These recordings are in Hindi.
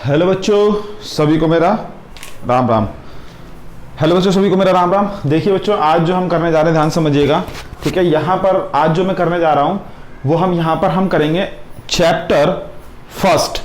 हेलो बच्चों, सभी को मेरा राम राम। हेलो बच्चों, सभी को मेरा राम राम। देखिए बच्चों, आज जो हम करने जा रहे हैं ध्यान समझिएगा, ठीक है। यहाँ पर आज जो मैं करने जा रहा हूँ वो यहाँ पर हम करेंगे chapter first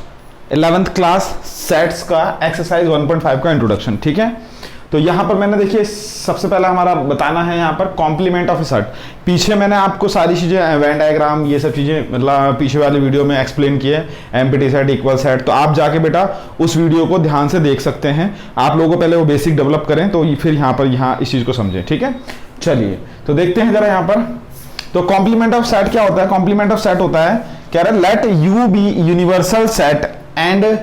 11th class sets का एक्सरसाइज 1.5 का इंट्रोडक्शन, ठीक है। तो यहाँ पर मैंने देखिए सबसे पहला हमारा बताना है यहाँ पर कॉम्प्लीमेंट ऑफ ए सेट। पीछे मैंने आपको सारी चीज़ें वेन डायग्राम ये सब चीज़ें मतलब पीछे वाले वीडियो में एक्सप्लेन किए, एम्प्टी सेट, इक्वल सेट। तो आप जाके बेटा उस वीडियो को ध्यान से देख सकते हैं। आप लोगों को पहले वो बेसिक डेवलप करें तो फिर यहाँ इस चीज़ को समझें, ठीक है। चलिए तो देखते हैं जरा यहाँ पर। तो कॉम्प्लीमेंट ऑफ सेट क्या होता है? कॉम्प्लीमेंट ऑफ सेट होता है, कह रहा है let you be universal set and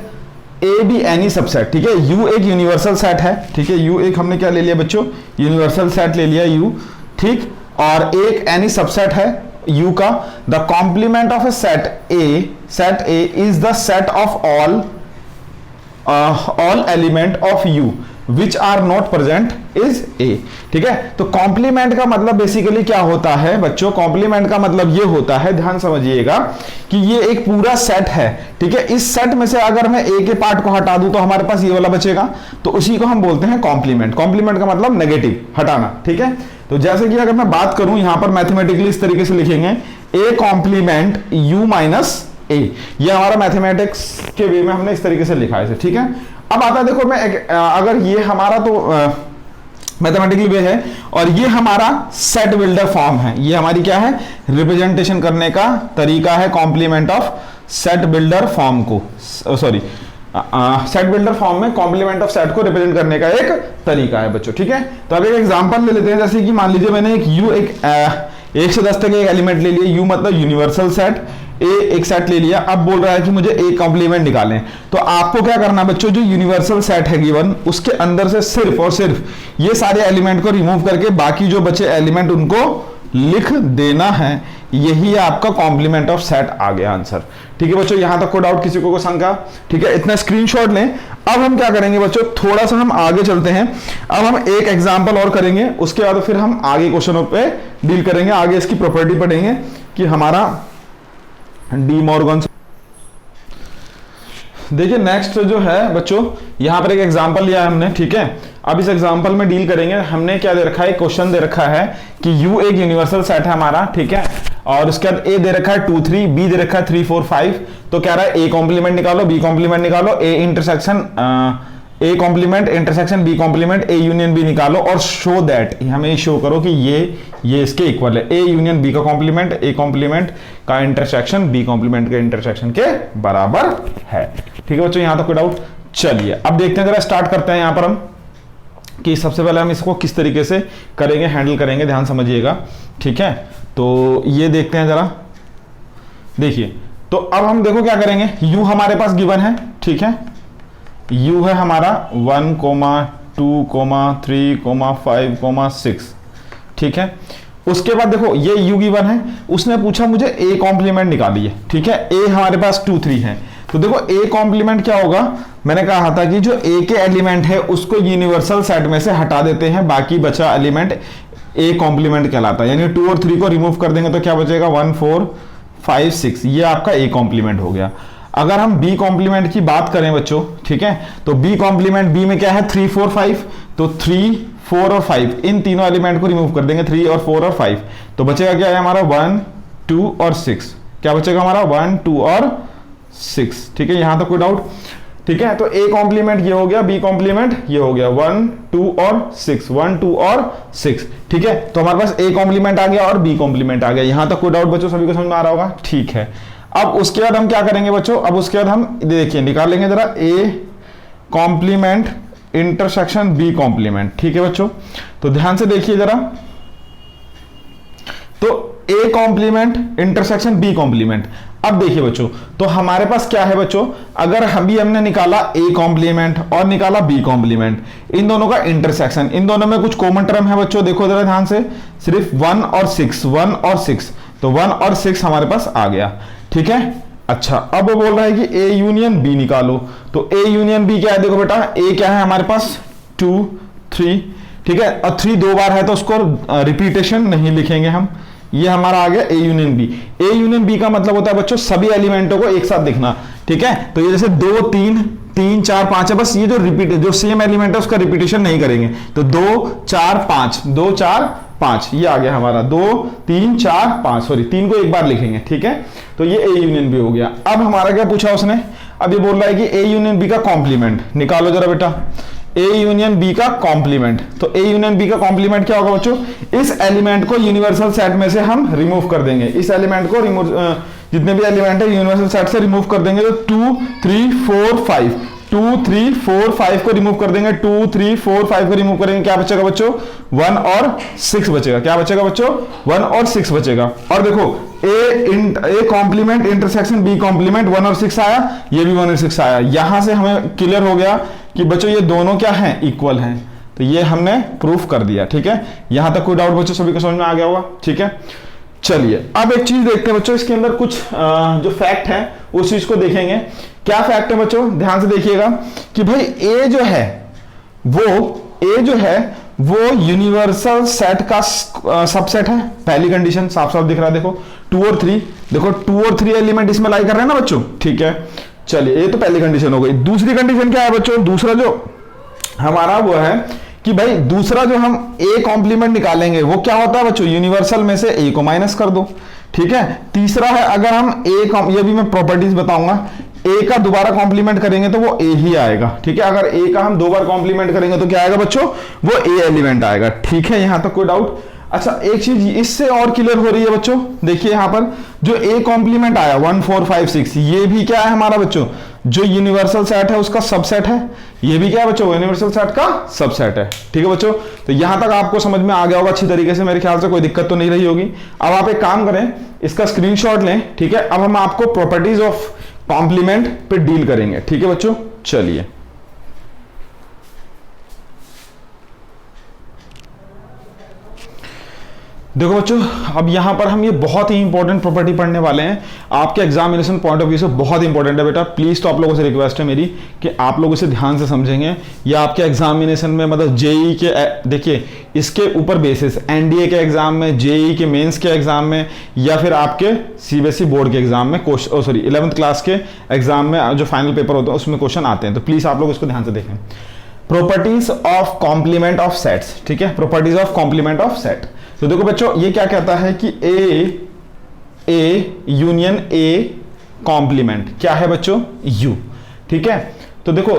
A B any subset, ठीक है। यू एक यूनिवर्सल सेट है, ठीक है। यू एक हमने क्या ले लिया बच्चों? यूनिवर्सल सेट ले लिया यू, ठीक। और एक एनी सबसेट है यू का। The complement of a set A is the set of all element of U which are not present is A, ठीक है। तो कॉम्प्लीमेंट का मतलब बेसिकली क्या होता है बच्चों? कॉम्प्लीमेंट का मतलब ये होता है, ध्यान समझिएगा, कि ये एक पूरा सेट है, ठीक है। इस सेट में से अगर मैं ए के पार्ट को हटा दूं तो हमारे पास ये वाला बचेगा, तो उसी को हम बोलते हैं कॉम्प्लीमेंट। कॉम्प्लीमेंट का मतलब नेगेटिव, हटाना, ठीक है। तो जैसे कि अगर मैं बात करूं यहां पर मैथमेटिकली इस तरीके से लिखेंगे ए कॉम्प्लीमेंट यू माइनस ए, ये हमारा मैथमेटिक्स के वे में हमने इस तरीके से लिखा है इसे, ठीक है। अब आता है देखो मैं अगर ये हमारा तो मैथमेटिकली वे है और ये हमारा सेट बिल्डर फॉर्म है, ये हमारी क्या है? रिप्रेजेंटेशन करने का तरीका है complement of set builder form को, सॉरी सेट बिल्डर फॉर्म में कॉम्प्लीमेंट ऑफ सेट को रिप्रेजेंट करने का एक तरीका है बच्चों, ठीक है। तो अब एक एग्जांपल ले लेते हैं, जैसे कि मान लीजिए मैंने एक यू एक से 10 तक एक एलिमेंट ले लिया, यू मतलब यूनिवर्सल सेट, ए एक सेट ले लिया। अब बोल रहा है कि मुझे ए कॉम्प्लीमेंट निकालें। तो आपको क्या करना बच्चों, जो यूनिवर्सल सेट है गिवन उसके अंदर से सिर्फ और सिर्फ ये सारे एलिमेंट को रिमूव करके बाकी जो बचे एलिमेंट उनको लिख देना है। यही आपका कॉम्प्लीमेंट ऑफ सेट आ गया आंसर, ठीक है बच्चों। यहां तक कोई डाउट किसी को शंका? ठीक है, इतना स्क्रीनशॉट लें। अब हम क्या करेंगे बच्चों, थोड़ा सा हम आगे चलते हैं। अब हम एक एग्जांपल और करेंगे, उसके बाद फिर हम आगे क्वेश्चनों पे डील करेंगे, आगे इसकी प्रॉपर्टी पढ़ेंगे कि हमारा डी मॉर्गन। देखिए नेक्स्ट जो है बच्चों, यहां पर एक एग्जांपल लिया है हमने, ठीक है। अब इस एग्जांपल में डील करेंगे। हमने क्या दे रखा है? क्वेश्चन दे रखा है कि यू एक यूनिवर्सल सेट है हमारा, ठीक है। और उसके बाद ए दे रखा है 2 3, बी दे रखा है 3 4 5। तो कह रहा है ए कॉम्प्लीमेंट निकालो, बी कॉम्प्लीमेंट निकालो, A intersection A complement intersection B complement A union B निकालो और शो दैट, हमें शो करो कि ये इसके इक्वल है। ए यूनियन बी का कॉम्प्लीमेंट ए कॉम्प्लीमेंट का इंटरसेक्शन बी कॉम्प्लीमेंट के इंटरसेक्शन के बराबर है, ठीक है बच्चों। यहां तक कोई डाउट? चलिए अब देखते हैं, जरा स्टार्ट करते हैं यहां पर हम कि सबसे पहले हम इसको किस तरीके से करेंगे, हैंडल करेंगे, ध्यान समझिएगा, ठीक है। तो ये देखते हैं जरा, देखिए। तो अब हम देखो क्या करेंगे, यू हमारे पास गिवन है, ठीक है। यू है हमारा 1, 2, 3, 5, 6, ठीक है। उसके बाद देखो ये यू गिवन है, उसने पूछा मुझे ए कॉम्प्लीमेंट निकालिए, ठीक है। ए हमारे पास 2 3 है, तो देखो ए कॉम्प्लीमेंट क्या होगा? मैंने कहा था कि जो ए के एलिमेंट है उसको यूनिवर्सल सेट में से हटा देते हैं, बाकी बचा एलिमेंट ए कॉम्प्लीमेंट कहलाता है। यानी 2 और 3 को रिमूव कर देंगे तो क्या बचेगा? 1 4 5 6, ये आपका ए कॉम्प्लीमेंट हो गया। अगर हम बी कॉम्प्लीमेंट की बात करें बच्चों, ठीक है, तो बी कॉम्प्लीमेंट बी में क्या है? 3 4 5। तो 3 4 और 5 इन तीनों एलिमेंट को रिमूव कर देंगे, 3 और 4 और 5। तो बचेगा क्या है हमारा? 1 2 और 6। क्या बचेगा हमारा? 1 2 और 6, ठीक है। यहां तक कोई डाउट? ठीक है। तो ए कॉम्प्लीमेंट ये हो गया, बी कॉम्प्लीमेंट ये हो गया, 1 2 और 6, 1 2 और 6, ठीक है। तो हमारे पास ए कॉम्प्लीमेंट आ गया और बी कॉम्प्लीमेंट आ गया। यहां तक कोई डाउट बच्चों? सभी को समझ में आ रहा होगा, ठीक है। अब उसके बाद हम क्या करेंगे बच्चों? अब उसके बाद हम देखिए निकालेंगे जरा A complement intersection B complement, ठीक है बच्चों। तो ध्यान से देखिए जरा, तो A complement intersection B complement. अब देखिए बच्चों, तो हमारे पास क्या है बच्चों? अगर हमने निकाला ए कॉम्प्लीमेंट और निकाला बी कॉम्प्लीमेंट, इन दोनों का इंटरसेक्शन, इन दोनों में कुछ कॉमन टर्म है बच्चों, देखो जरा ध्यान से, सिर्फ 1 और 6, 1 और 6। तो 1 और 6 हमारे पास आ गया, ठीक है। अच्छा, अब वो बोल रहा है कि ए यूनियन बी निकालो। तो ए यूनियन बी क्या है? देखो बेटा, ए क्या है हमारे पास? 2 3, ठीक है। और 3 2 बार है तो उसको रिपीटेशन नहीं लिखेंगे हम, ये हमारा आ गया A union B. A union B का मतलब होता है बच्चों सभी एलिमेंटों को एक साथ दिखना, ठीक है। तो ये जैसे 2 3 3 4 5 है, बस ये जो रिपीट जो सेम एलिमेंट है उसका रिपीटेशन नहीं करेंगे। तो 2 4 5 2 4 5 ये आ गया हमारा 2 3 4 5, सॉरी 3 को एक बार लिखेंगे, ठीक है। तो ये ए यूनियन बी हो गया। अब हमारा क्या पूछा उसने, अब ये बोल रहा है कि ए यूनियन बी का कॉम्प्लीमेंट निकालो जरा बेटा, ए यूनियन बी का कॉम्प्लीमेंट। तो ए यूनियन बी का कॉम्प्लीमेंट क्या होगा बच्चों, इस एलिमेंट को यूनिवर्सल सेट में से हम रिमूव कर देंगे, इस एलिमेंट को रिमूव, जितने भी एलिमेंट है यूनिवर्सल सेट से रिमूव कर देंगे। तो 2 3 4 5 2 3 4 5 को रिमूव कर देंगे, 2 3 4 5 को रिमूव करेंगे, क्या बचेगा बच्चों 1 और 6 बचेगा। क्या बचेगा बच्चों 1 और 6 बचेगा। और देखो A complement intersection B complement 1 और 6 आया, ये भी 1 और 6 आया। यहां से हमें क्लियर हो गया कि बच्चों ये दोनों क्या हैं, इक्वल हैं। तो ये हमने प्रूफ कर दिया, ठीक है। यहां तक कोई डाउट बच्चों सभी को समझ में आ गया होगा, ठीक है। चलिए अब एक चीज देखते हैं बच्चों, इसके अंदर कुछ जो फैक्ट है उस चीज को देखेंगे। क्या फैक्ट है बच्चों, ध्यान से देखिएगा कि भाई ए जो है वो यूनिवर्सल सेट का सबसेट है। पहली कंडीशन साफ साफ दिख रहा है, देखो 2 और 3, देखो 2 और 3 एलिमेंट इसमें लाई कर रहे हैं ना बच्चों, ठीक है। चलिए ये तो पहली कंडीशन हो गई। दूसरी कंडीशन क्या है बच्चों, दूसरा जो हमारा वो है कि भाई दूसरा जो हम ए कॉम्प्लीमेंट निकालेंगे वो क्या होता है बच्चों, यूनिवर्सल में से ए को माइनस कर दो, ठीक है। तीसरा है अगर हम ये भी मैं प्रॉपर्टीज बताऊंगा, ए का दोबारा कॉम्प्लीमेंट करेंगे तो वो ए ही आएगा, ठीक है। अगर ए का हम 2 बार कॉम्प्लीमेंट करेंगे तो क्या आएगा बच्चों, वो ए एलिमेंट आएगा, ठीक है। यहां तक कोई डाउट। अच्छा एक चीज इससे और क्लियर हो रही है बच्चों, देखिए यहां पर जो ए कॉम्प्लीमेंट आया 1 4 5 6, ये भी क्या है हमारा बच्चों, जो यूनिवर्सल सेट है उसका सबसेट है। ये भी क्या है बच्चों, यूनिवर्सल सेट का सबसेट है, ठीक है बच्चों। तो यहां तक आपको समझ में आ गया होगा अच्छी तरीके से, मेरे ख्याल से कोई दिक्कत तो नहीं रही होगी। अब आप एक काम करें, इसका स्क्रीनशॉट लें, ठीक है। अब हम आपको प्रॉपर्टीज ऑफ कॉम्प्लीमेंट पे डील करेंगे, ठीक है बच्चों। चलिए देखो बच्चों, अब यहां पर हम ये बहुत ही इंपॉर्टेंट प्रॉपर्टी पढ़ने वाले हैं, आपके एग्जामिनेशन पॉइंट ऑफ व्यू से बहुत इंपॉर्टेंट है बेटा। प्लीज तो आप लोगों से रिक्वेस्ट है मेरी कि आप लोग इसे ध्यान से समझेंगे, या आपके एग्जामिनेशन में मतलब जेई के, देखिए इसके ऊपर बेसिस एनडीए के एग्जाम में, जेई के मेंस के एग्जाम में, या फिर आपके सीबीएसई बोर्ड के एग्जाम में क्वेश्चन, सॉरी 11th क्लास के एग्जाम में जो फाइनल पेपर होता है उसमें क्वेश्चन आते हैं। तो प्लीज आप लोग इसको ध्यान से देखें। Properties of complement of sets, ठीक है, properties of complement of set. तो देखो बच्चों ये क्या कहता है कि ए यूनियन ए कॉम्प्लीमेंट क्या है बच्चों, यू, ठीक है। तो देखो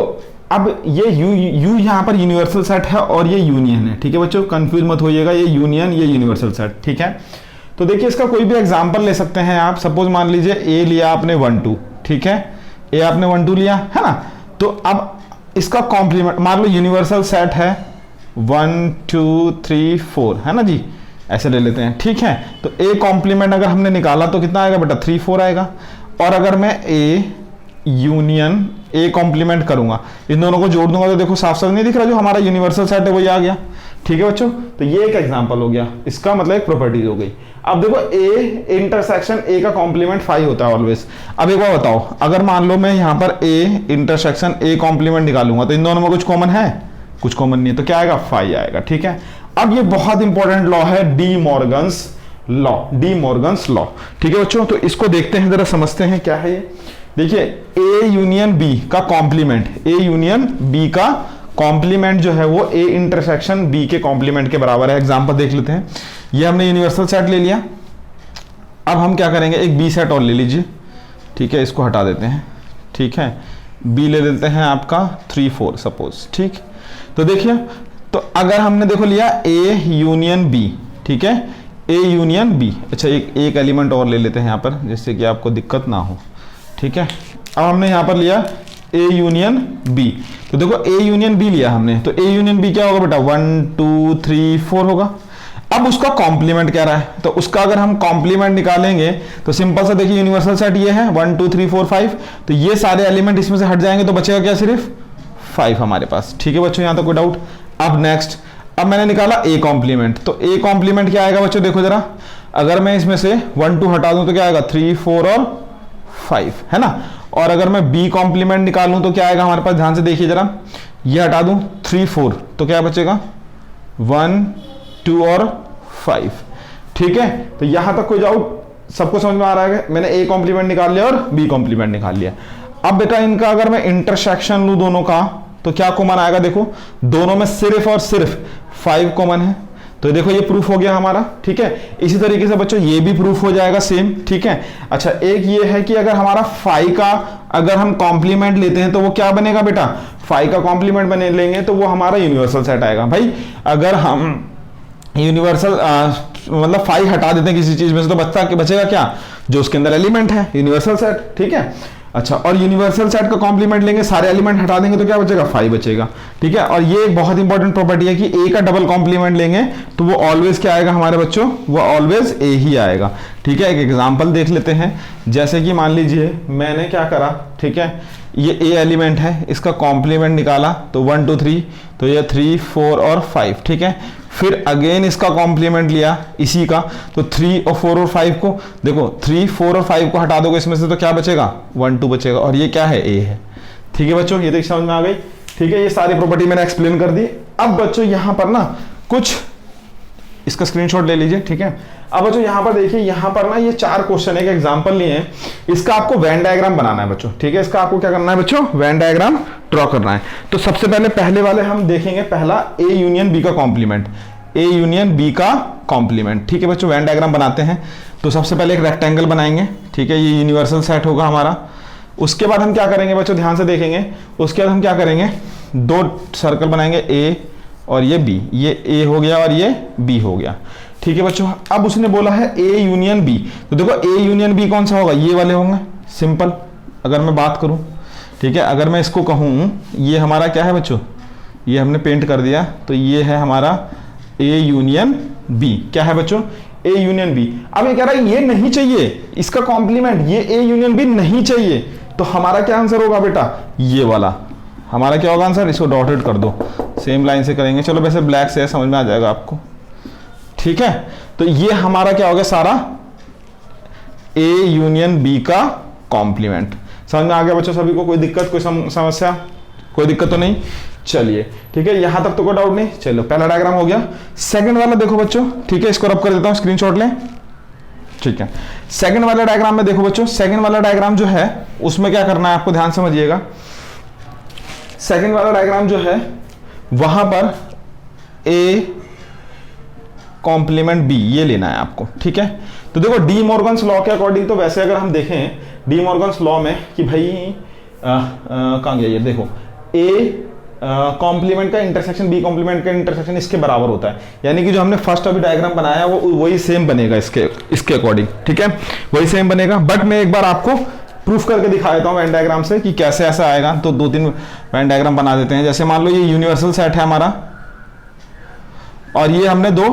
अब ये यू यहां पर यूनिवर्सल सेट है और ये यूनियन है, ठीक है बच्चों, कंफ्यूज मत होइएगा, ये यूनियन ये यूनिवर्सल सेट, ठीक है। तो देखिए इसका कोई भी एग्जांपल ले सकते हैं आप। सपोज मान लीजिए ए लिया आपने 1 2, ठीक है, ए आपने 1 2 लिया है ना। तो अब इसका कॉम्प्लीमेंट मान लो यूनिवर्सल सेट है 1 2 3 4, है ना जी, ऐसे ले लेते हैं, ठीक है। तो ए कॉम्प्लीमेंट अगर हमने निकाला तो कितना आएगा बेटा, 3 4 आएगा। और अगर मैं ए यूनियन ए कॉम्प्लीमेंट करूंगा, इन दोनों को जोड़ दूंगा तो देखो साफ साफ नहीं दिख रहा, जो हमारा यूनिवर्सल सेट है वही आ गया, ठीक है बच्चों। तो ये एक एग्जांपल हो गया, इसका मतलब एक प्रॉपर्टीज हो गई। अब देखो ए इंटरसेक्शन ए का कॉम्प्लीमेंट 5 होता है ऑलवेज। अब एक बार बताओ, अगर मान लो मैं यहाँ पर ए इंटरसेक्शन ए कॉम्प्लीमेंट निकालूंगा तो इन दोनों में कुछ कॉमन है, कुछ कॉमन नहीं है, तो क्या आएगा 5 आएगा, ठीक है। अब ये बहुत इंपॉर्टेंट लॉ है D Morgan's law, D Morgan's law, ठीक है बच्चों। तो इसको देखते हैं जरा, समझते हैं क्या है ये। देखिए ए यूनियन बी का कॉम्प्लीमेंट, ए यूनियन बी का कॉम्प्लीमेंट जो है वो ए इंटरसेक्शन बी के कॉम्प्लीमेंट के बराबर है। एग्जांपल देख लेते हैं, ये हमने यूनिवर्सल सेट ले लिया। अब हम क्या करेंगे, एक बी सेट और ले लीजिए, ठीक है, इसको हटा देते हैं, ठीक है। बी ले लेते हैं आपका 3 4 सपोज, ठीक। तो देखिए, तो अगर हमने देखो लिया ए यूनियन बी, ठीक है, ए यूनियन बी। अच्छा एक एलिमेंट और ले लेते हैं यहाँ पर, जिससे कि आपको दिक्कत ना हो, ठीक है। अब हमने यहाँ पर लिया ए यूनियन बी, तो देखो ए यूनियन बी लिया हमने, तो ए यूनियन बी क्या होगा बेटा, 1 2 3 4 होगा। अब उसका कॉम्प्लीमेंट क्या रहा है, तो उसका अगर हम कॉम्प्लीमेंट निकालेंगे तो सिंपल सा देखिए यूनिवर्सल सेट ये है 1 2 3 4 5, तो ये सारे एलिमेंट इसमें से हट जाएंगे तो बचेगा क्या, सिर्फ 5 हमारे पास, ठीक है बच्चों, यहाँ तो कोई डाउट। अब नेक्स्ट, अब मैंने निकाला ए कॉम्प्लीमेंट, तो ए कॉम्प्लीमेंट क्या आएगा बच्चों, देखो जरा, अगर मैं इसमें से 1 2 हटा दूं तो क्या आएगा 3 4 और 5, है ना। और अगर मैं बी कॉम्प्लीमेंट निकालूं तो क्या आएगा हमारे पास, ध्यान से देखिए जरा, ये हटा दूं 3 4, तो क्या बचेगा 1 2 और 5, ठीक है। तो यहां तक कोई डाउट, सबको समझ में आ रहा है, मैंने ए कॉम्प्लीमेंट निकाल लिया और बी कॉम्प्लीमेंट निकाल लिया। अब बेटा इनका अगर मैं इंटरसेक्शन लूं दोनों का, तो क्या कॉमन आएगा? देखो दोनों में सिर्फ और सिर्फ 5 कॉमन है, तो देखो ये प्रूफ हो गया हमारा, ठीक है। इसी तरीके से बच्चों ये भी प्रूफ हो जाएगा सेम, ठीक है। अच्छा एक ये है कि अगर हमारा 5 का अगर हम कॉम्प्लीमेंट लेते हैं तो वो क्या बनेगा बेटा? 5 का कॉम्प्लीमेंट बने लेंगे तो वो हमारा यूनिवर्सल सेट आएगा। भाई अगर हम यूनिवर्सल मतलब 5 हटा देते हैं किसी चीज में से तो बचेगा क्या? जो उसके अंदर एलिमेंट है, यूनिवर्सल सेट, ठीक है। अच्छा और यूनिवर्सल सेट का कॉम्प्लीमेंट लेंगे, सारे एलिमेंट हटा देंगे तो क्या बचेगा? 5 बचेगा, ठीक है। और ये एक बहुत इंपॉर्टेंट प्रॉपर्टी है कि ए का डबल कॉम्प्लीमेंट लेंगे तो वो ऑलवेज क्या आएगा हमारे बच्चों? वो ऑलवेज ए ही आएगा, ठीक है। एक एग्जांपल देख लेते हैं, जैसे कि मान लीजिए मैंने क्या करा, ठीक है, ये ए एलिमेंट है, इसका कॉम्प्लीमेंट निकाला तो 1 2 3, तो ये 3 4 और 5, ठीक है। फिर अगेन इसका कॉम्प्लीमेंट लिया इसी का, तो 3 और 4 और 5 को देखो, 3 4 और 5 को हटा दोगे इसमें से तो क्या बचेगा? 1 2 बचेगा, और ये क्या है? ए है, ठीक है बच्चों। ये देख समझ में आ गई, ठीक है। ये सारी प्रॉपर्टी मैंने एक्सप्लेन कर दी। अब बच्चों यहां पर ना कुछ इसका स्क्रीनशॉट ले लीजिए, ठीक है। अब बच्चों यहां पर देखिए, यहां पर ना ये 4 क्वेश्चन एक एग्जांपल लिए हैं, इसका आपको वेन डायग्राम बनाना है बच्चों, ठीक है। इसका आपको क्या करना है बच्चों? वेन डायग्राम ड्रॉ करना है। तो सबसे पहले वाले हम देखेंगे, पहला ए यूनियन बी का कॉम्प्लीमेंट, ए यूनियन बी का कॉम्प्लीमेंट, ठीक है बच्चों। वेन डायग्राम बनाते हैं तो सबसे पहले एक रेक्टेंगल बनाएंगे, ठीक है, ये यूनिवर्सल सेट होगा हमारा। उसके बाद हम क्या करेंगे बच्चों? ध्यान से देखेंगे, उसके बाद हम क्या करेंगे? 2 सर्कल बनाएंगे, ए और ये बी, ये ए हो गया और ये बी हो गया, ठीक है बच्चों। अब उसने बोला है ए यूनियन बी, तो देखो ए यूनियन बी कौन सा होगा? ये वाले होंगे, सिंपल। अगर मैं बात करूं, ठीक है, अगर मैं इसको कहूं ये हमारा क्या है बच्चों? ये हमने पेंट कर दिया, तो ये है हमारा ए यूनियन बी। क्या है बच्चों? A union B. अब ये कह रहा है ये नहीं चाहिए इसका कॉम्प्लीमेंट, ये ए यूनियन बी नहीं चाहिए, तो हमारा क्या आंसर होगा बेटा? ये वाला हमारा क्या होगा आंसर? इसको डॉटेड कर दो, सेम लाइन से करेंगे। चलो वैसे ब्लैक से समझ में आ जाएगा आपको, ठीक है। तो ये हमारा क्या हो गया? सारा ए यूनियन बी का कॉम्प्लीमेंट। समझ में आ गया बच्चों सभी को? कोई दिक्कत, कोई समस्या, कोई दिक्कत तो नहीं? चलिए ठीक है, यहां तक तो कोई डाउट नहीं। चलो पहला डायग्राम हो गया। सेकंड वाला देखो बच्चों, ठीक है, इसको रब कर देता हूं, स्क्रीनशॉट लें, ठीक है। सेकंड वाला डायग्राम में देखो बच्चों, सेकंड वाला डायग्राम जो है उसमें क्या करना है आपको, ध्यान समझिएगा। सेकंड वाला डायग्राम जो है वहां पर ए कॉम्प्लीमेंट बी ये लेना है आपको, ठीक है। तो देखो डी मॉर्गन्स लॉ के अकॉर्डिंग, तो वैसे अगर हम देखें डी मॉर्गन्स लॉ में कि भाई कहां गया ये, देखो ए कॉम्प्लीमेंट का इंटरसेक्शन बी कॉम्प्लीमेंट का इंटरसेक्शन इसके बराबर होता है, यानी कि जो हमने फर्स्ट अभी डायग्राम बनाया वो वही सेम बनेगा इसके अकॉर्डिंग, ठीक है, वही सेम बनेगा। बट मैं एक बार आपको प्रूफ करके दिखा देता हूं वेन डायग्राम से कि कैसे ऐसा आएगा। तो 2-3 वेन डायग्राम बना देते हैं। जैसे मान लो ये यूनिवर्सल सेट है हमारा और ये हमने 2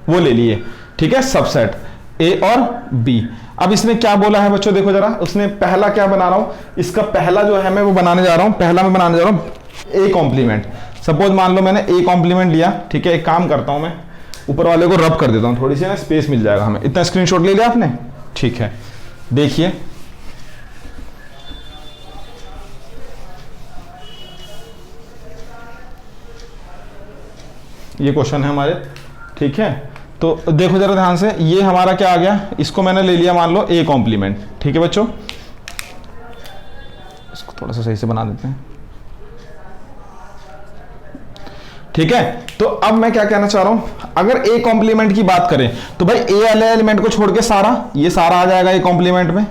वो ले लिए, ठीक है, सबसेट ए और बी। अब इसने क्या बोला है बच्चों, देखो जरा, उसने पहला क्या बना रहा हूं, इसका पहला जो है मैं वो बनाने जा रहा हूं, पहला मैं बनाने जा रहा हूं ए कॉम्प्लीमेंट। सपोज मान लो मैंने ए कॉम्प्लीमेंट लिया, ठीक है। एक काम करता हूं मैं ऊपर वाले को रब कर देता हूं, थोड़ी सी ना स्पेस मिल जाएगा हमें। इतना स्क्रीनशॉट ले लिया आपने, ठीक है। देखिए ये क्वेश्चन है हमारे, ठीक है। तो देखो जरा ध्यान से, ये हमारा क्या आ गया, इसको मैंने ले लिया मान लो ए कॉम्प्लीमेंट, ठीक है बच्चों। इसको थोड़ा सा सही से बना देते हैं, ठीक है। तो अब मैं क्या कहना चाह रहा हूं, अगर ए कॉम्प्लीमेंट की बात करें तो भाई ए वाले एलिमेंट को छोड़ के सारा ये सारा आ जाएगा ए कॉम्प्लीमेंट में,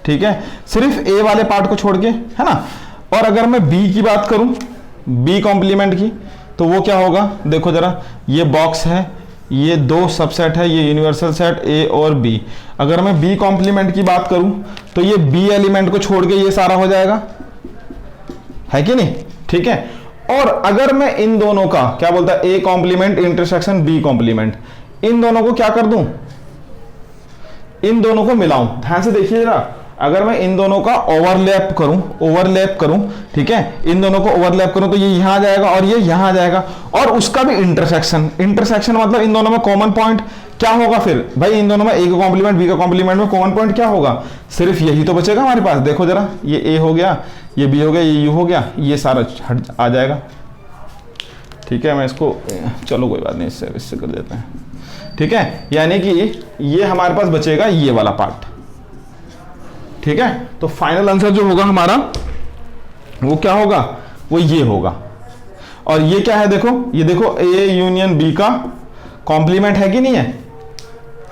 ठीक है, सिर्फ ए वाले पार्ट को छोड़ के, है ना। और अगर मैं बी की बात करूं, बी कॉम्प्लीमेंट की, तो वो क्या होगा, देखो जरा, ये बॉक्स है, ये 2 सबसेट है, ये यूनिवर्सल सेट ए और बी। अगर मैं बी कॉम्प्लीमेंट की बात करूं तो ये बी एलिमेंट को छोड़ के ये सारा हो जाएगा, है कि नहीं, ठीक है। और अगर मैं इन दोनों का क्या बोलता है, A complement intersection B complement, इन दोनों को क्या कर दूं, इन दोनों को मिलाऊं। ध्यान से देखिए जरा, अगर मैं इन दोनों का ओवरलैप करूं, ठीक है, इन दोनों को ओवरलैप करूं तो ये यहां आ जाएगा और ये यहां आ जाएगा, और उसका भी इंटरसेक्शन मतलब इन दोनों में कॉमन पॉइंट क्या होगा फिर भाई, इन दोनों में ए का कॉम्प्लीमेंट बी का कॉम्प्लीमेंट में कॉमन पॉइंट क्या होगा, सिर्फ यही तो बचेगा हमारे पास। देखो जरा, ये ए हो गया, ये बी हो गया, ये यू हो गया, ये सारा हट आ जाएगा, ठीक है। मैं इसको, चलो कोई बात नहीं, इससे कर देते हैं, ठीक है। यानी कि ये हमारे पास बचेगा ये वाला पार्ट, ठीक है। तो फाइनल आंसर जो होगा हमारा वो क्या होगा, वो ये होगा। और ये क्या है, देखो ये देखो ए यूनियन बी का कॉम्प्लीमेंट है कि नहीं है,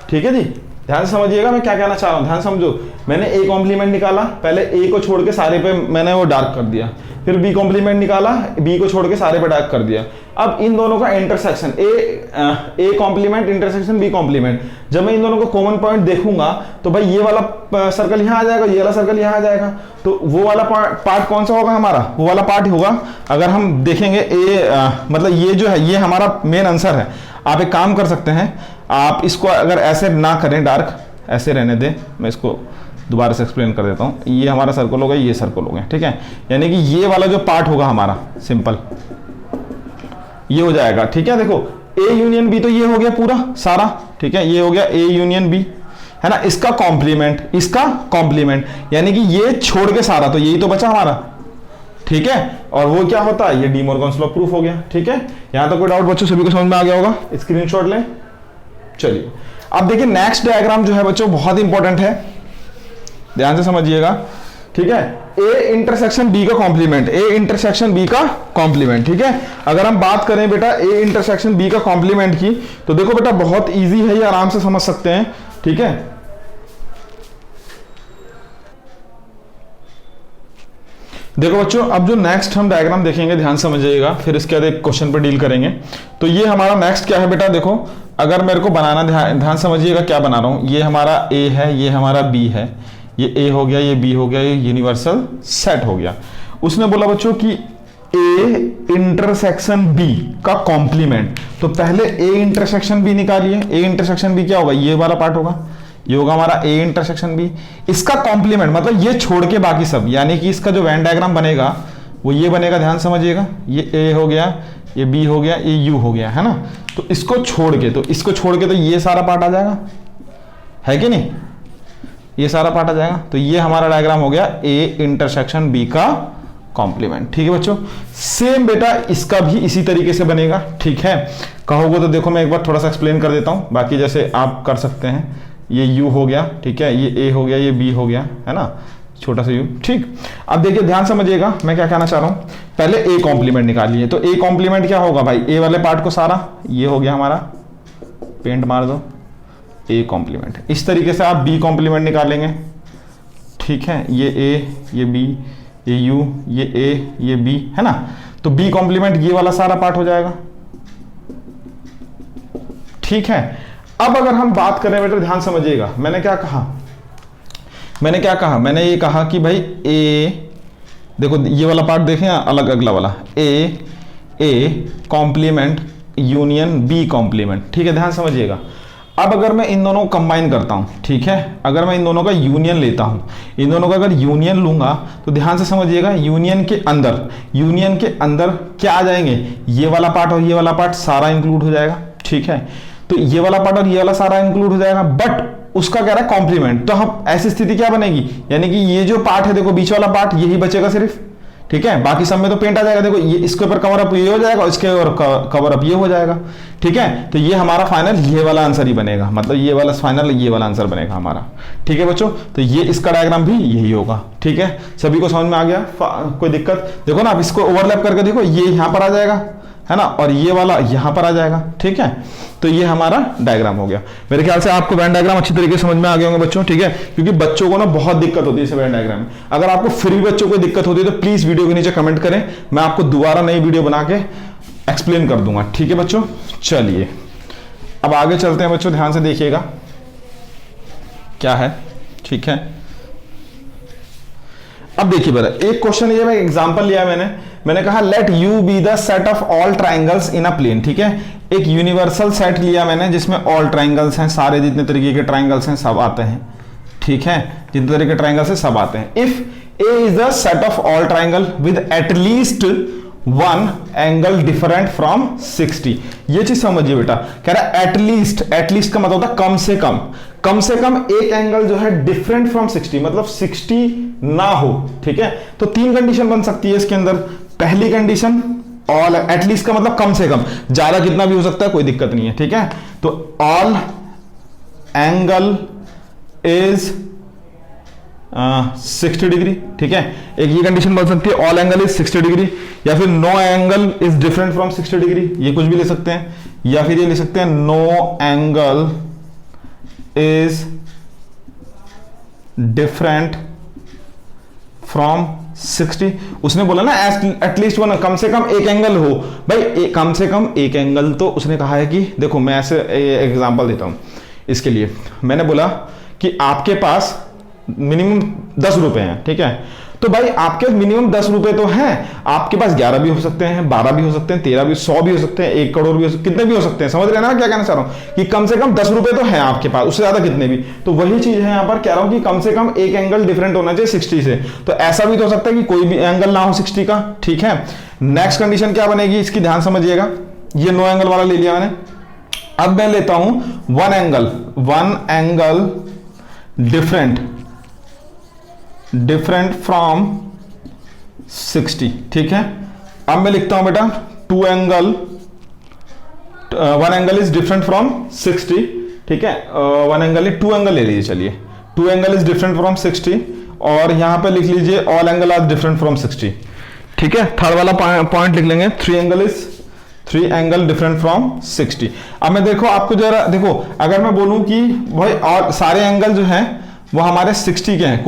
ठीक है जी। ध्यान से समझिएगा मैं क्या कहना चाह रहा हूं, ध्यान समझो। मैंने ए कॉम्प्लीमेंट निकाला, पहले ए को छोड़ के सारे पे मैंने वो डार्क कर दिया, फिर बी कॉम्प्लीमेंट निकाला, बी को छोड़ के सारे पे डार्क कर दिया। अब इन दोनों का intersection A complement intersection B complement, जब मैं इन दोनों को कॉमन पॉइंट देखूंगा तो भाई ये वाला सर्कल यहां आ जाएगा, ये वाला सर्कल यहां आ जाएगा। तो वो वाला पार्ट कौन सा होगा हमारा, वो वाला पार्ट होगा। अगर हम देखेंगे मतलब ये जो है ये हमारा मेन आंसर है। आप एक काम कर सकते हैं, आप इसको अगर ऐसे ना करें, डार्क ऐसे रहने दें, मैं इसको दोबारा से एक्सप्लेन कर देता हूं। ये हमारा सर्कल हो गया, ये सर्कल हो गया, ठीक है। यानी कि ये वाला जो पार्ट होगा हमारा सिंपल ये हो जाएगा, ठीक है। देखो ए यूनियन बी तो ये हो गया पूरा सारा, ठीक है। ये हो गया ए यूनियन बी, है ना। इसका कॉम्प्लीमेंट, इसका कॉम्प्लीमेंट, यानी कि ये छोड़ के सारा, तो यही तो बचा हमारा, ठीक है। और वो क्या होता है, ये डी मॉर्गन्स लॉ प्रूफ हो गया, ठीक है। यहां तक कोई डाउट बच्चों सभी को समझ में आ गया होगा, स्क्रीनशॉट लें। चलिए अब देखिए नेक्स्ट डायग्राम जो है बच्चों बहुत इंपॉर्टेंट है, ध्यान से समझिएगा, ठीक है। ए इंटरसेक्शन बी का कॉम्प्लीमेंट, ए इंटरसेक्शन बी का कॉम्प्लीमेंट, ठीक है। अगर हम बात करें बेटा ए इंटरसेक्शन बी का कॉम्प्लीमेंट की, तो देखो बेटा बहुत इजी है, ये आराम से समझ सकते हैं, ठीक है। देखो बच्चों अब जो नेक्स्ट हम डायग्राम देखेंगे ध्यान समझिएगा, फिर इसके बाद एक क्वेश्चन पर डील करेंगे। तो ये हमारा नेक्स्ट क्या है बेटा, देखो अगर मेरे को बनाना, ध्यान समझिएगा क्या बना रहा हूं। ये हमारा ए है, ये हमारा बी है, ये ए हो गया, ये बी हो गया, ये यूनिवर्सल सेट हो गया। उसने बोला बच्चों कि ए इंटरसेक्शन बी का कॉम्प्लीमेंट, तो पहले ए इंटरसेक्शन बी निकालिए। ए इंटरसेक्शन बी क्या होगा, ये वाला पार्ट होगा, ये होगा हमारा ए इंटरसेक्शन बी। इसका कॉम्प्लीमेंट मतलब ये छोड़ के बाकी सब, यानी कि इसका जो वेन डायग्राम बनेगा वो ये बनेगा, ध्यान समझिएगा। ये ए हो गया, ये बी हो गया, ये यू हो गया, है ना। तो इसको छोड़ के, तो इसको छोड़ के तो ये सारा पार्ट आ जाएगा, है कि नहीं, ये सारा पार्ट आ जाएगा। तो ये हमारा डायग्राम हो गया ए इंटरसेक्शन बी का कॉम्प्लीमेंट, ठीक है बच्चों। सेम बेटा इसका भी इसी तरीके से बनेगा, ठीक है। कहोगे तो देखो मैं एक बार थोड़ा सा एक्सप्लेन कर देता हूं, बाकी जैसे आप कर सकते हैं। ये यू हो गया, ठीक है, ये ए हो गया, ये बी हो गया, है ना, छोटा सा यू, ठीक। अब देखिए ध्यान समझिएगा मैं क्या कहना चाह रहा हूं। पहले ए कॉम्प्लीमेंट निकालिए, तो ए कॉम्प्लीमेंट क्या होगा भाई, ए वाले पार्ट को सारा, ये हो गया हमारा, पेंट मार दो, ए कॉम्प्लीमेंट। इस तरीके से आप बी कॉम्प्लीमेंट निकालेंगे, ठीक है। ये ए, ये बी, ये यू, ये ए, ये बी, है ना। तो बी कॉम्प्लीमेंट ये वाला सारा पार्ट हो जाएगा, ठीक है। अब अगर हम बात करें बेटा ध्यान समझिएगा, मैंने क्या कहा, मैंने ये कहा कि भाई ए, देखो ये वाला पार्ट देखें अलग, अगला वाला A complement union B complement, ठीक है। ध्यान समझिएगा। अब अगर मैं इन दोनों को कंबाइन करता हूं, ठीक है, अगर मैं इन दोनों का यूनियन लेता हूं, इन दोनों का अगर यूनियन लूंगा तो ध्यान से समझिएगा, यूनियन के अंदर क्या आ जाएंगे, ये वाला पार्ट और ये वाला पार्ट सारा इंक्लूड हो जाएगा, ठीक है। तो ये वाला पार्ट और ये वाला सारा इंक्लूड हो जाएगा, बट उसका कह रहा है कॉम्प्लीमेंट। तो हम ऐसी स्थिति क्या बनेगी, यानी कि ये जो पार्ट है देखो बीच वाला पार्ट यही बचेगा सिर्फ, ठीक है। बाकी सब में तो पेंट आ जाएगा, देखो ये इसके ऊपर कवर अप ये हो जाएगा, इसके ऊपर कवर अप ये हो जाएगा, ठीक है। तो ये हमारा फाइनल ये वाला आंसर ही बनेगा, मतलब ये वाला फाइनल ये वाला आंसर बनेगा हमारा, ठीक है बच्चों। तो ये इसका डायग्राम भी यही होगा, ठीक है। सभी को समझ में आ गया, कोई दिक्कत, देखो ना आप इसको ओवरलैप करके देखो, ये यहां पर आ जाएगा, है ना, और ये वाला यहां पर आ जाएगा, ठीक है। तो ये हमारा डायग्राम हो गया। मेरे ख्याल से आपको वेन डायग्राम अच्छी तरीके से समझ में आ गए होंगे बच्चों, ठीक है। क्योंकि बच्चों को ना बहुत दिक्कत होती है इस वेन डायग्राम में। अगर आपको फिर भी बच्चों को दिक्कत होती है तो प्लीज वीडियो के नीचे कमेंट करें, मैं आपको दोबारा नई वीडियो बना के एक्सप्लेन कर दूंगा, ठीक है बच्चों। चलिए अब आगे चलते हैं बच्चों, ध्यान से देखिएगा क्या है, ठीक है। अब देखिए बेटा एक क्वेश्चन ये मैं एग्जांपल लिया, मैंने कहा let you be the set of all triangles in a plane, ठीक है। एक यूनिवर्सल सेट लिया मैंने जिसमें ऑल ट्राइंगल्स हैं, सारे जितने तरीके के ट्राइंगल्स हैं सब आते हैं, ठीक है, जितने तरीके के ट्राइंगल्स हैं सब आते हैं। If A is the set of all triangle with at least one angle different from 60, ये चीज समझिए बेटा, कह रहा है एटलीस्ट का मतलब होता है कम से कम एक एंगल जो है डिफरेंट फ्रॉम 60, मतलब 60 ना हो, ठीक है। तो तीन कंडीशन बन सकती है इसके अंदर। पहली कंडीशन ऑल, एटलीस्ट का मतलब कम से कम, ज्यादा कितना भी हो सकता है कोई दिक्कत नहीं है, ठीक है। तो ऑल एंगल इज 60 डिग्री, ठीक है। एक ये कंडीशन बन सकती है ऑल एंगल इज 60 डिग्री, या फिर no angle is different from 60 degree, ये कुछ भी ले सकते हैं, या फिर ये ले सकते हैं no angle is different from 60। उसने बोला ना एटलीस्ट वन, कम से कम एक एंगल हो भाई, कम से कम एक एंगल। तो उसने कहा है कि देखो मैं ऐसे एग्जांपल देता हूं इसके लिए। मैंने बोला कि आपके पास मिनिमम 10 रुपए हैं, ठीक है। तो भाई आपके मिनिमम 10 रुपए तो हैं, आपके पास 11 भी हो सकते हैं, 12 भी हो सकते हैं, 13 भी, 100 भी हो सकते हैं, 1 करोड़ भी हो सकते हैं, कितने भी हो सकते हैं। समझ रहे हैं ना क्या कहना चाह रहा हूं, कि कम से कम 10 रुपए तो हैं आपके पास, उससे ज्यादा कितने भी। तो वही चीज है यहां पर कह रहा हूं कि कम से कम एक एंगल डिफरेंट होना चाहिए 60 से। तो ऐसा भी तो हो सकता है कि कोई भी एंगल ना हो 60 का, ठीक है। नेक्स्ट कंडीशन क्या बनेगी इसकी, ध्यान समझिएगा। ये नो एंगल वाला ले लिया मैंने, अब मैं लेता हूं वन एंगल डिफरेंट फ्रॉम 60, ठीक है। अब मैं लिखता हूं बेटा one angle is different from 60, ठीक है। वन एंगल टू एंगल ले लीजिए, चलिए two angle is different from 60, और यहां पे लिख लीजिए all angle are different from 60, ठीक है। थर्ड वाला पॉइंट लिख लेंगे थ्री एंगल डिफरेंट फ्रॉम 60। अब मैं देखो आपको जरा देखो, अगर मैं बोलूं कि भाई और सारे एंगल जो हैं वो हमारे 60 के हैं,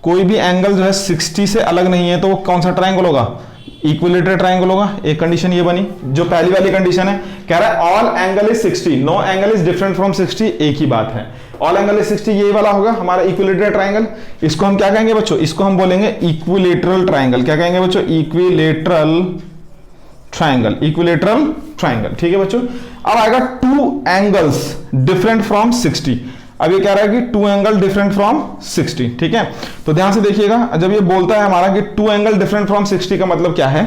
कोई भी एंगल जो है 60 से अलग नहीं है, तो वो कौन सा ट्रायंगल होगा, इक्विलेटरल ट्रायंगल होगा। एक कंडीशन ये बनी, जो पहली वाली कंडीशन है, कह रहा है all angle is 60, no angle is different from 60, एक ही बात है। ऑल एंगल इज 60 ये वाला होगा हमारा इक्विलेटरल ट्रायंगल। इसको हम क्या कहेंगे बच्चों, इसको हम बोलेंगे इक्विलेटरल ट्रायंगल। क्या कहेंगे बच्चों, इक्विलेटरल ट्रायंगल, ठीक है बच्चों। अब आएगा टू एंगल्स डिफरेंट फ्रॉम 60। अब ये कह रहा है कि टू एंगल डिफरेंट फ्रॉम 60, ठीक है। तो ध्यान से देखिएगा, जब ये बोलता है हमारा कि टू एंगल डिफरेंट फ्रॉम 60 का मतलब क्या है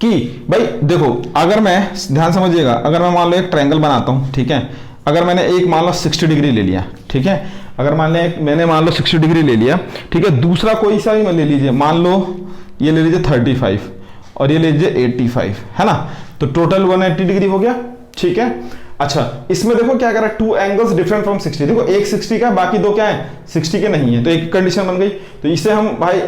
कि भाई देखो, अगर मैं ध्यान समझिएगा, अगर मैं मान लो एक ट्रायंगल बनाता हूं, ठीक है। अगर मैंने एक मान लो 60 डिग्री ले लिया, ठीक है। अगर मैंने मान लो 60 डिग्री ले लिया, ठीक है। दूसरा कोई सा भी ले लीजिए, मान लो ये ले लीजिए 35 और ये ले लीजिए 85, है ना। तो टोटल 180 डिग्री हो गया, ठीक है। अच्छा, इसमें देखो क्या कर रहा है, टू एंगल्स डिफरेंट फ्रॉम 60। देखो एक 60 का, बाकी दो क्या है 60 के नहीं है, तो एक कंडीशन बन गई। तो इसे हम भाई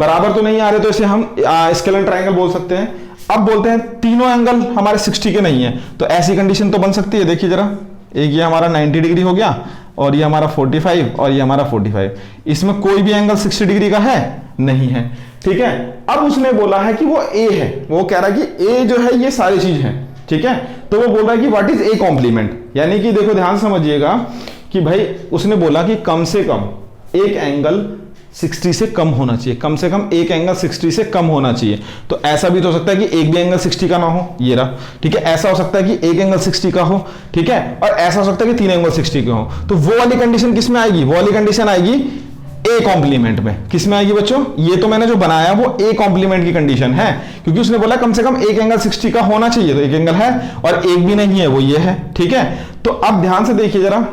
बराबर तो नहीं आ रहे, तो इसे हम स्केलर ट्रायंगल बोल सकते हैं। अब बोलते हैं तीनों एंगल हमारे 60 के नहीं है, तो ऐसी कंडीशन तो बन सकती है। देखिए जरा, एक ये हमारा 90 डिग्री हो गया, और ये हमारा 45, और ये हमारा 45। इसमें कोई भी एंगल 60 डिग्री का है नहीं है, ठीक है। अब उसने बोला है कि वो ए है, वो कह रहा है कि ए जो है ये सारी चीज है, ठीक है। तो वो बोल रहा है कि व्हाट इज ए कॉम्प्लीमेंट, यानी कि देखो ध्यान समझिएगा कि भाई उसने बोला कि कम से कम एक एंगल 60 से कम होना चाहिए, कम से कम एक एंगल 60 से कम होना चाहिए। तो ऐसा भी तो हो सकता है कि एक भी एंगल 60 का ना हो, ये रहा, ठीक है। ऐसा हो सकता है कि एक एंगल 60 का हो, ठीक है। और ऐसा हो सकता है कि 3 एंगल 60 के हो। तो वो वाली कंडीशन किस में आएगी, वो वाली कंडीशन आएगी ए कॉम्प्लीमेंट में। किस में आएगी बच्चों, ये तो मैंने जो बनाया वो ए कॉम्प्लीमेंट की कंडीशन है, क्योंकि उसने बोला कम से कम एक एंगल 60 का होना चाहिए। तो एक एंगल है और एक भी नहीं है, वो ये है, ठीक है। तो अब ध्यान से देखिए जरा,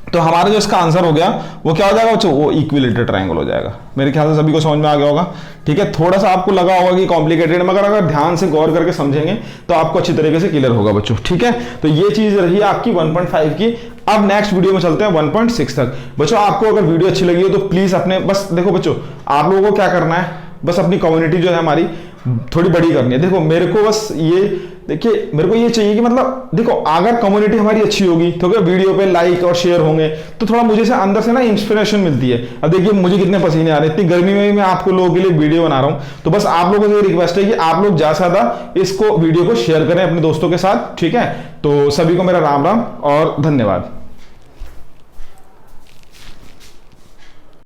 तो हमारा जो इसका आंसर हो गया वो क्या हो जाएगा बच्चों, वो इक्विलेटरल ट्रायंगल हो जाएगा। मेरे ख्याल से सभी को समझ में आ गया होगा, ठीक है। थोड़ा सा आपको लगा होगा कि कॉम्प्लिकेटेड, मगर अगर ध्यान से गौर करके समझेंगे तो आपको अच्छी तरीके से क्लियर होगा बच्चों, ठीक है। तो ये चीज रही आपकी 1.5 की। अब नेक्स्ट वीडियो में चलते हैं 1.6 तक। बच्चों आपको अगर वीडियो अच्छी लगी हो तो प्लीज अपने, बस देखो बच्चों, आप लोगों को क्या करना है, बस अपनी कम्युनिटी जो है हमारी थोड़ी बड़ी करनी है। देखो मेरे को बस ये देखिए, मेरे को ये चाहिए कि मतलब देखो, अगर कम्युनिटी हमारी अच्छी होगी तो क्या वीडियो पे लाइक और शेयर होंगे, तो थोड़ा मुझे से अंदर से ना इंस्पिरेशन मिलती है। अब देखिए मुझे कितने पसीने आ रहे हैं, इतनी गर्मी में भी मैं आपको लोगों के लिए वीडियो बना रहा हूं। तो बस आप लोगों से रिक्वेस्ट है कि आप लोग ज्यादा से ज्यादा इसको वीडियो को शेयर करें अपने दोस्तों के साथ, ठीक है। तो सभी को मेरा राम राम और धन्यवाद।